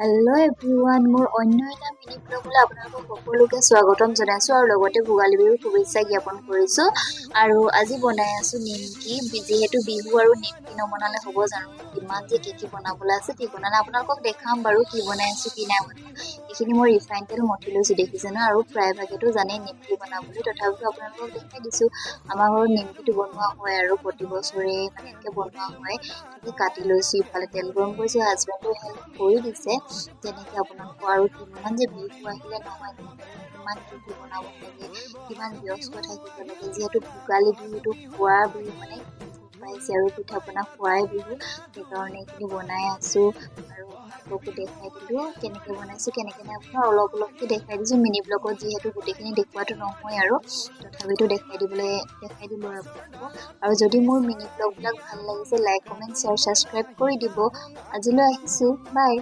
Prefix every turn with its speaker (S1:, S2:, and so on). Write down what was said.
S1: Hello' everyone, মোৰ অন্য এটা মিনি ব্লগলৈ আপোনালোকক সকলোকে স্বাগতম জনাইছোঁ আৰু লগতে ভোগালী বিহুৰ শুভেচ্ছা জ্ঞাপন কৰিছোঁ। আৰু আজি বনাই আছোঁ নিমকি। যিহেতু বিহু আৰু নিমকি নবনালে হ'ব জানো, কিমান যে কি বনাবলৈ আছে ঠিক বনালে আপোনালোকক দেখাম বাৰু কি বনাই আছোঁ কি নাই বনোৱা। এইখিনি মই ৰিফাইন তেল মঠি লৈছোঁ দেখিছে ন, আৰু প্ৰায়ভাগেতো জানেই নিমকি বনাবলৈ, তথাপিতো আপোনালোকক দেখাই দিছোঁ। আমাৰ ঘৰত নিমকিটো বনোৱা হয় আৰু প্ৰতি বছৰে মানে এনেকৈ বনোৱা হয়। তাকে কাটি লৈছোঁ, ইফালে তেল গৰম কৰিছোঁ, হাজবেণ্ডেও হেল্প কৰি দিছে। তেনেকে আপোনালোকৰ আৰু কিমান যে বিহু আহিলে নহয় কিমান কি বনাব লাগে, কিমান ব্যস্ত থাকিব লাগে। যিহেতু ভোগালী বিহুটো খোৱাৰ বিহু, মানে পাইছে আৰু পিঠা পনা খোৱাই বিহু, সেইকাৰণে এইখিনি বনাই আছোঁ আৰু আপোনালোককো দেখাই দিলো কেনেকে বনাইছোঁ কেনেকে নাই আপোনাৰ অলপকে দেখাই দিছোঁ মিনি ব্লগত, যিহেতু গোটেইখিনি দেখুৱাটো নহয় আৰু তথাপিতো দেখাই দিলো আৰু আপোনালোকক। আৰু যদি মোৰ মিনি ব্লগ বিলাক ভাল লাগিছে লাইক কমেণ্ট শ্বেয়াৰ ছাবস্ক্ৰাইব কৰি দিব। আজিলৈ আহিছোঁ, বাই।